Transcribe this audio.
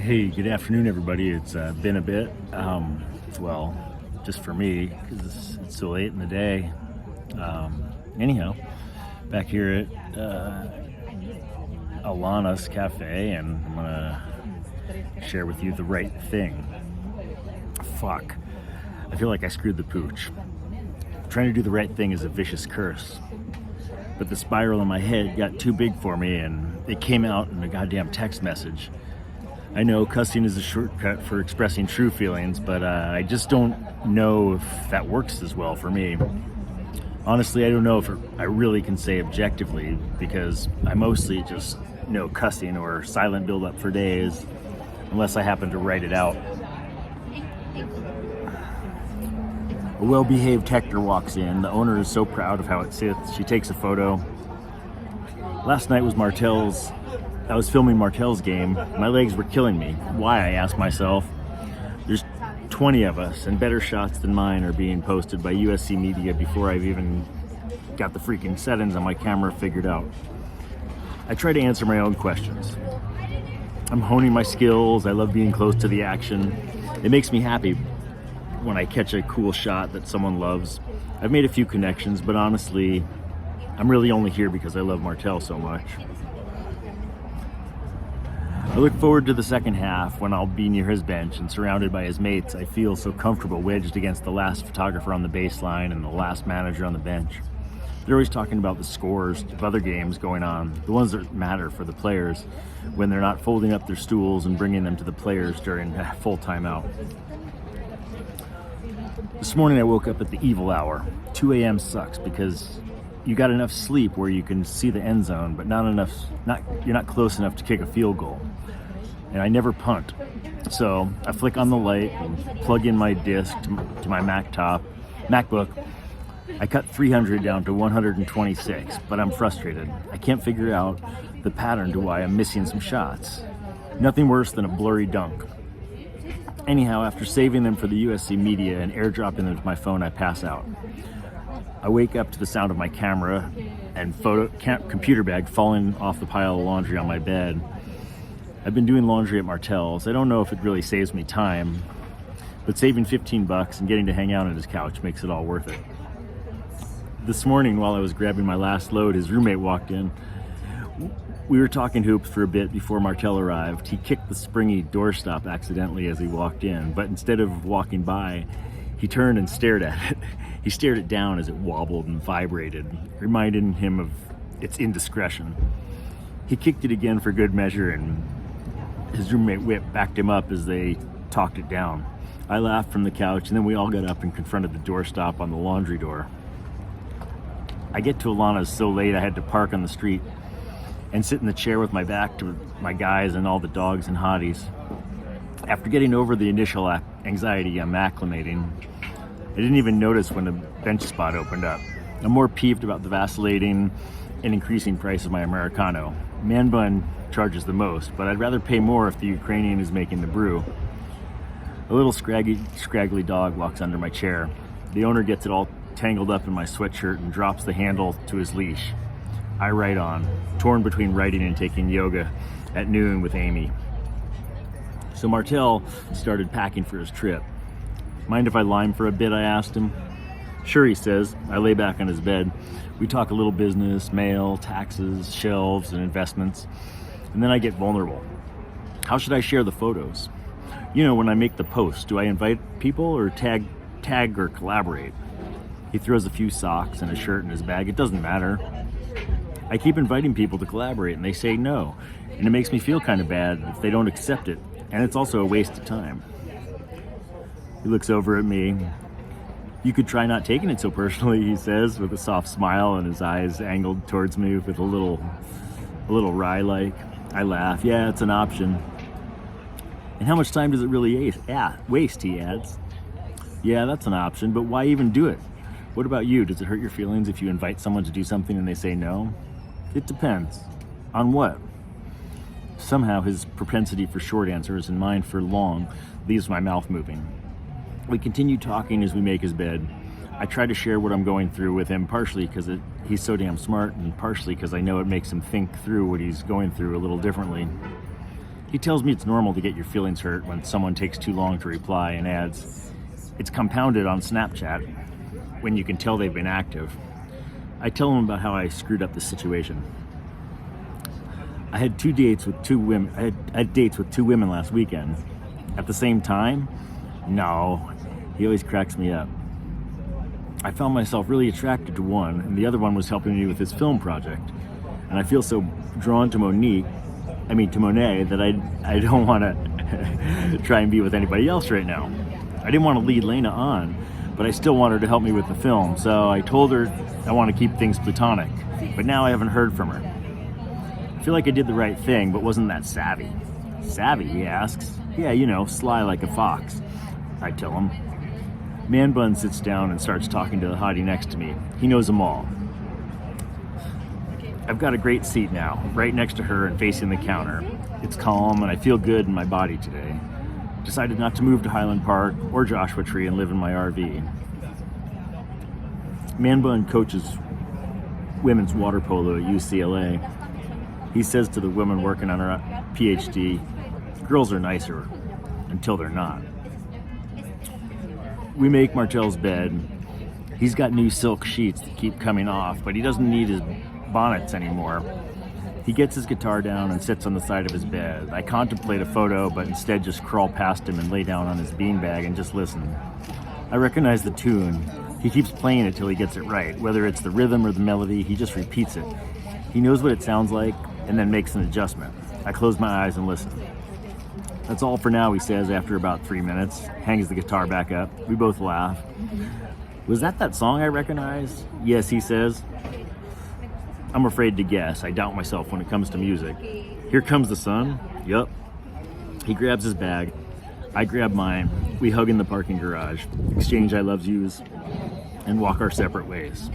Hey, good afternoon, everybody. It's been a bit. Well, just for me, because it's so late in the day. Anyhow, back here at Alana's Cafe, and I'm gonna share with you the right thing. Fuck. I feel like I screwed the pooch. Trying to do the right thing is a vicious curse. But the spiral in my head got too big for me, and it came out in a goddamn text message. I know cussing is a shortcut for expressing true feelings, but I just don't know if that works as well for me. Honestly, I don't know if I really can say objectively, because I mostly just know cussing or silent buildup for days, unless I happen to write it out. A well-behaved Hector walks in. The owner is so proud of how it sits. She takes a photo. Last night was Martell's. I was filming Martell's game. My legs were killing me. Why, I asked myself. There's 20 of us, and better shots than mine are being posted by USC media before I've even got the freaking settings on my camera figured out. I try to answer my own questions. I'm honing my skills. I love being close to the action. It makes me happy when I catch a cool shot that someone loves. I've made a few connections, but honestly, I'm really only here because I love Martell so much. I look forward to the second half when I'll be near his bench and surrounded by his mates. I feel so comfortable wedged against the last photographer on the baseline and the last manager on the bench. They're always talking about the scores of other games going on, the ones that matter for the players, when they're not folding up their stools and bringing them to the players during a full timeout. This morning I woke up at the evil hour. 2 a.m. sucks because you got enough sleep where you can see the end zone, but you're not close enough to kick a field goal. And I never punt. So I flick on the light and plug in my disc to my MacBook. I cut 300 down to 126, but I'm frustrated. I can't figure out the pattern to why I'm missing some shots. Nothing worse than a blurry dunk. Anyhow, after saving them for the USC media and airdropping them to my phone, I pass out. I wake up to the sound of my camera and computer bag falling off the pile of laundry on my bed. I've been doing laundry at Martell's. I don't know if it really saves me time, but saving $15 and getting to hang out on his couch makes it all worth it. This morning, while I was grabbing my last load, his roommate walked in. We were talking hoops for a bit before Martell arrived. He kicked the springy doorstop accidentally as he walked in, but instead of walking by, he turned and stared at it. He stared it down as it wobbled and vibrated, reminding him of its indiscretion. He kicked it again for good measure, and his roommate Whip backed him up as they talked it down. I laughed from the couch, and then we all got up and confronted the doorstop on the laundry door. I get to Alana's so late I had to park on the street and sit in the chair with my back to my guys and all the dogs and hotties. After getting over the initial anxiety, I'm acclimating. I didn't even notice when a bench spot opened up. I'm more peeved about the vacillating and increasing price of my Americano. Man Bun charges the most, but I'd rather pay more if the Ukrainian is making the brew. A little scraggly dog walks under my chair. The owner gets it all tangled up in my sweatshirt and drops the handle to his leash. I write on, torn between writing and taking yoga at noon with Amy. So Martell started packing for his trip. Mind if I lime for a bit, I asked him. Sure, he says. I lay back on his bed. We talk a little business, mail, taxes, shelves, and investments. And then I get vulnerable. How should I share the photos? You know, when I make the post, do I invite people or tag or collaborate? He throws a few socks and a shirt in his bag. It doesn't matter. I keep inviting people to collaborate and they say no. And it makes me feel kind of bad if they don't accept it. And it's also a waste of time. He looks over at me. You could try not taking it so personally, he says, with a soft smile and his eyes angled towards me with a little wry-like. I laugh. Yeah, it's an option. And how much time does it really waste, he adds. Yeah, that's an option, but why even do it? What about you? Does it hurt your feelings if you invite someone to do something and they say no? It depends. On what? Somehow his propensity for short answers and mine for long leaves my mouth moving. We continue talking as we make his bed. I try to share what I'm going through with him, partially because he's so damn smart, and partially because I know it makes him think through what he's going through a little differently. He tells me it's normal to get your feelings hurt when someone takes too long to reply, and adds, it's compounded on Snapchat when you can tell they've been active. I tell him about how I screwed up the situation. I had dates with two women last weekend. At the same time? No. He always cracks me up. I found myself really attracted to one, and the other one was helping me with his film project. And I feel so drawn to Monet, that I don't want to try and be with anybody else right now. I didn't want to lead Lena on, but I still want her to help me with the film, so I told her I want to keep things platonic. But now I haven't heard from her. I feel like I did the right thing, but wasn't that savvy. Savvy, he asks. Yeah, sly like a fox, I tell him. Man Bun sits down and starts talking to the hottie next to me. He knows them all. I've got a great seat now, right next to her and facing the counter. It's calm and I feel good in my body today. Decided not to move to Highland Park or Joshua Tree and live in my RV. Man Bun coaches women's water polo at UCLA. He says to the woman working on her PhD, girls are nicer until they're not. We make Martel's bed. He's got new silk sheets that keep coming off, but he doesn't need his bonnets anymore. He gets his guitar down and sits on the side of his bed. I contemplate a photo, but instead just crawl past him and lay down on his beanbag and just listen. I recognize the tune. He keeps playing it till he gets it right. Whether it's the rhythm or the melody, he just repeats it. He knows what it sounds like and then makes an adjustment. I close my eyes and listen. That's all for now, he says after about 3 minutes. Hangs the guitar back up. We both laugh. Was that song I recognize? Yes, he says. I'm afraid to guess. I doubt myself when it comes to music. Here Comes the Sun? Yup. He grabs his bag. I grab mine. We hug in the parking garage, exchange I love yous, and walk our separate ways.